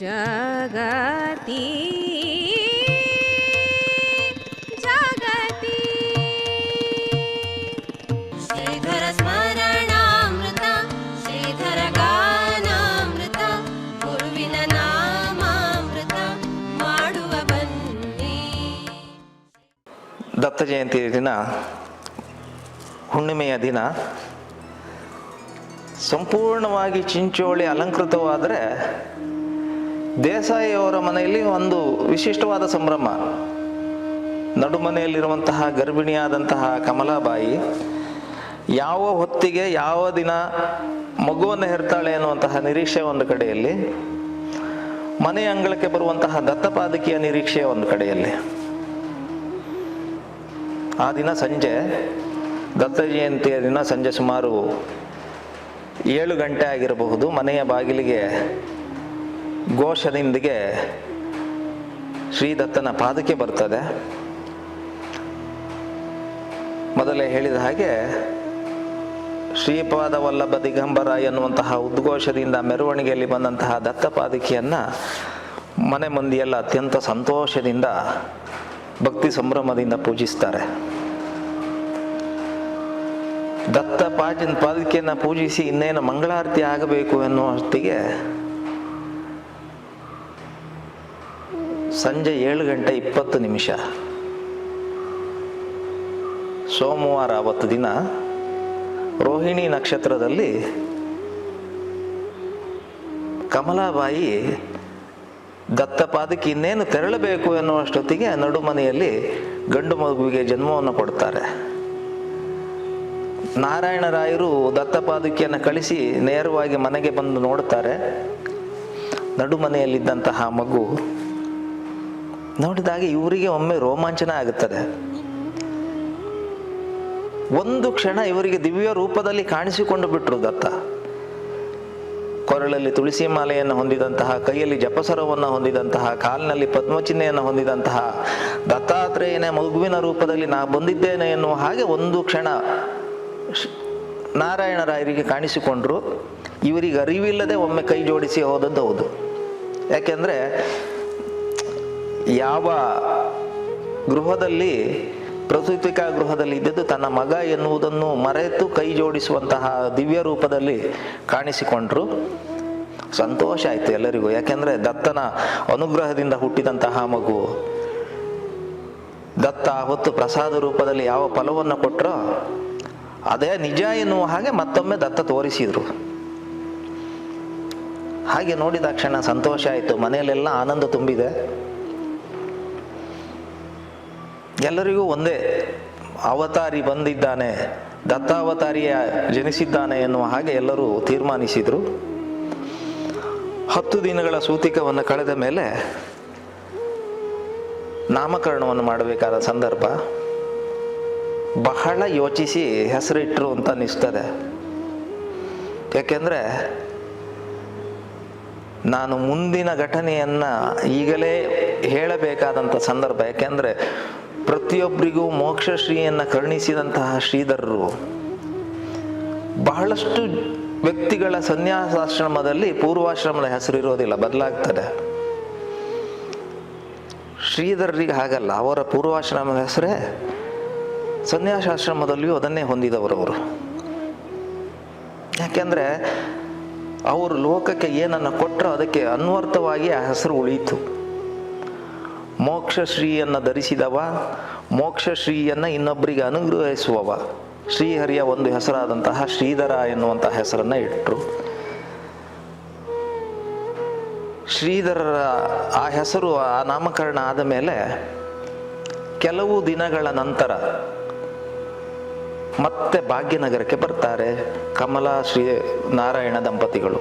ಜಗತಿ ಜಗತಿ ಶ್ರೀಧರ ಸ್ಮರಣಾಮೃತ ಶ್ರೀಧರ ಗಾನಾಮೃತ ಗುರುವಿನ ನಾಮಾಮೃತ ಮಾಡುವ ಬನ್ನಿ. ದತ್ತ ಜಯಂತಿ ದಿನ, ಹುಣ್ಣಿಮೆಯ ದಿನ ಸಂಪೂರ್ಣವಾಗಿ ಚಿಂಚೋಳಿ ಅಲಂಕೃತವಾದರೆ ದೇಸಾಯಿಯವರ ಮನೆಯಲ್ಲಿ ಒಂದು ವಿಶಿಷ್ಟವಾದ ಸಂಭ್ರಮ. ನಡುಮನೆಯಲ್ಲಿರುವಂತಹ ಗರ್ಭಿಣಿಯಾದಂತಹ ಕಮಲಾಬಾಯಿ ಯಾವ ಹೊತ್ತಿಗೆ ಯಾವ ದಿನ ಮಗುವನ್ನು ಹೆರ್ತಾಳೆ ಅನ್ನುವಂತಹ ನಿರೀಕ್ಷೆ ಒಂದು ಕಡೆಯಲ್ಲಿ, ಮನೆಯ ಅಂಗಳಕ್ಕೆ ಬರುವಂತಹ ದತ್ತಪಾದಕಿಯ ನಿರೀಕ್ಷೆ ಒಂದು ಕಡೆಯಲ್ಲಿ. ಆ ದಿನ ಸಂಜೆ, ದತ್ತ ಜಯಂತಿಯ ದಿನ ಸಂಜೆ ಸುಮಾರು 7 ಗಂಟೆ ಆಗಿರಬಹುದು, ಮನೆಯ ಬಾಗಿಲಿಗೆ ಘೋಷದೊಂದಿಗೆ ಶ್ರೀದತ್ತನ ಪಾದಕ್ಕೆ ಬರ್ತದೆ. ಮೊದಲೇ ಹೇಳಿದ ಹಾಗೆ ಶ್ರೀಪಾದ ವಲ್ಲಭ ದಿಗಂಬರ ಎನ್ನುವಂತಹ ಉದ್ಘೋಷದಿಂದ ಮೆರವಣಿಗೆಯಲ್ಲಿ ಬಂದಂತಹ ದತ್ತ ಪಾದಕಿಯನ್ನ ಮನೆ ಮಂದಿಯೆಲ್ಲ ಅತ್ಯಂತ ಸಂತೋಷದಿಂದ ಭಕ್ತಿ ಸಂಭ್ರಮದಿಂದ ಪೂಜಿಸ್ತಾರೆ. ದತ್ತ ಪಾದಕಿಯನ್ನು ಪೂಜಿಸಿ ಇನ್ನೇನು ಮಂಗಳಾರತಿ ಆಗಬೇಕು ಎನ್ನುವಷ್ಟಿಗೆ ಸಂಜೆ 7:20 ಸೋಮವಾರ. ಅವತ್ತು ದಿನ ರೋಹಿಣಿ ನಕ್ಷತ್ರದಲ್ಲಿ ಕಮಲಾಬಾಯಿ ದತ್ತ ಪಾದಕಿ ಇನ್ನೇನು ತೆರಳಬೇಕು ಎನ್ನುವಷ್ಟೊತ್ತಿಗೆ ನಡುಮನೆಯಲ್ಲಿ ಗಂಡು ಮಗುವಿಗೆ ಜನ್ಮವನ್ನು ಕೊಡ್ತಾರೆ. ನಾರಾಯಣರಾಯರು ದತ್ತಪಾದಕಿಯನ್ನು ಕಳಿಸಿ ನೇರವಾಗಿ ಮನೆಗೆ ಬಂದು ನೋಡುತ್ತಾರೆ. ನಡುಮನೆಯಲ್ಲಿದ್ದಂತಹ ಮಗು ನೋಡಿದಾಗ ಇವರಿಗೆ ಒಮ್ಮೆ ರೋಮಾಂಚನ ಆಗುತ್ತದೆ. ಒಂದು ಕ್ಷಣ ಇವರಿಗೆ ದಿವ್ಯ ರೂಪದಲ್ಲಿ ಕಾಣಿಸಿಕೊಂಡು ಬಿಟ್ರು ದತ್ತ. ಕೊರಳಲ್ಲಿ ತುಳಸಿ ಮಾಲೆಯನ್ನು ಹೊಂದಿದಂತಹ, ಕೈಯಲ್ಲಿ ಜಪಸರವನ್ನು ಹೊಂದಿದಂತಹ, ಕಾಲಿನಲ್ಲಿ ಪದ್ಮಚಿಹ್ನೆಯನ್ನು ಹೊಂದಿದಂತಹ ದತ್ತಾತ್ರೇಯನೇ ಮಗುವಿನ ರೂಪದಲ್ಲಿ ನಾ ಬಂದಿದ್ದೇನೆ ಎನ್ನುವ ಹಾಗೆ ಒಂದು ಕ್ಷಣ ನಾರಾಯಣರಾಯರಿಗೆ ಕಾಣಿಸಿಕೊಂಡ್ರು. ಇವರಿಗೆ ಅರಿವಿಲ್ಲದೆ ಒಮ್ಮೆ ಕೈ ಜೋಡಿಸಿ ಹೋದದ್ದು ಹೌದು. ಯಾಕೆಂದ್ರೆ ಯಾವ ಗೃಹದಲ್ಲಿ, ಪ್ರಸೂತಿಕಾ ಗೃಹದಲ್ಲಿ ಇದ್ದದ್ದು ತನ್ನ ಮಗ ಎನ್ನುವುದನ್ನು ಮರೆತು ಕೈ ಜೋಡಿಸುವಂತಹ ದಿವ್ಯ ರೂಪದಲ್ಲಿ ಕಾಣಿಸಿಕೊಂಡ್ರು. ಸಂತೋಷ ಆಯ್ತು ಎಲ್ಲರಿಗೂ. ಯಾಕೆಂದ್ರೆ ದತ್ತನ ಅನುಗ್ರಹದಿಂದ ಹುಟ್ಟಿದಂತಹ ಮಗು. ದತ್ತ ಹೊತ್ತು ಪ್ರಸಾದ ರೂಪದಲ್ಲಿ ಯಾವ ಫಲವನ್ನು ಕೊಟ್ಟರೋ ಅದೇ ನಿಜ ಎನ್ನುವ ಹಾಗೆ ಮತ್ತೊಮ್ಮೆ ದತ್ತ ತೋರಿಸಿದ್ರು. ಹಾಗೆ ನೋಡಿದ ಕ್ಷಣ ಸಂತೋಷ ಆಯಿತು, ಮನೆಯಲ್ಲೆಲ್ಲ ಆನಂದ ತುಂಬಿದೆ. ಎಲ್ಲರಿಗೂ ಒಂದೇ, ಅವತಾರಿ ಬಂದಿದ್ದಾನೆ, ದತ್ತಾವತಾರಿಯ ಜನಿಸಿದ್ದಾನೆ ಎನ್ನುವ ಹಾಗೆ ಎಲ್ಲರೂ ತೀರ್ಮಾನಿಸಿದ್ರು. 10 ದಿನಗಳ ಸೂತಿಕವನ್ನು ಕಳೆದ ಮೇಲೆ ನಾಮಕರಣವನ್ನು ಮಾಡಬೇಕಾದ ಸಂದರ್ಭ. ಬಹಳ ಯೋಚಿಸಿ ಹೆಸರಿಟ್ಟರು ಅಂತ ಅನಿಸ್ತದೆ. ಯಾಕೆಂದ್ರೆ ನಾನು ಮುಂದಿನ ಘಟನೆಯನ್ನ ಈಗಲೇ ಹೇಳಬೇಕಾದಂಥ ಸಂದರ್ಭ. ಯಾಕೆಂದ್ರೆ ಪ್ರತಿಯೊಬ್ಬರಿಗೂ ಮೋಕ್ಷಶ್ರೀಯನ್ನು ಕರುಣಿಸಿದಂತಹ ಶ್ರೀಧರರು ಬಹಳಷ್ಟು ವ್ಯಕ್ತಿಗಳ ಸನ್ಯಾಸಾಶ್ರಮದಲ್ಲಿ ಪೂರ್ವಾಶ್ರಮದ ಹೆಸರು ಇರೋದಿಲ್ಲ, ಬದಲಾಗ್ತದೆ. ಶ್ರೀಧರರಿಗೆ ಹಾಗಲ್ಲ, ಅವರ ಪೂರ್ವಾಶ್ರಮದ ಹೆಸರೇ ಸನ್ಯಾಸಾಶ್ರಮದಲ್ಲಿಯೂ ಅದನ್ನೇ ಹೊಂದಿದವರವರು. ಯಾಕೆಂದ್ರೆ ಅವರು ಲೋಕಕ್ಕೆ ಏನನ್ನು ಕೊಟ್ಟರೋ ಅದಕ್ಕೆ ಅನ್ವರ್ಥವಾಗಿ ಆ ಹೆಸರು ಉಳಿಯಿತು. ಮೋಕ್ಷಶ್ರೀಯನ್ನು ಧರಿಸಿದವ, ಮೋಕ್ಷಶ್ರೀಯನ್ನು ಇನ್ನೊಬ್ಬರಿಗೆ ಅನುಗ್ರಹಿಸುವವ, ಶ್ರೀಹರಿಯ ಒಂದು ಹೆಸರಾದಂತಹ ಶ್ರೀಧರ ಎನ್ನುವಂತಹ ಹೆಸರನ್ನು ಇಟ್ಟರು. ಶ್ರೀಧರರ ಆ ಹೆಸರು, ಆ ನಾಮಕರಣ ಆದ ಮೇಲೆ ಕೆಲವು ದಿನಗಳ ನಂತರ ಮತ್ತೆ ಭಾಗ್ಯನಗರಕ್ಕೆ ಬರ್ತಾರೆ ಕಮಲಾ ಶ್ರೀ ನಾರಾಯಣ ದಂಪತಿಗಳು.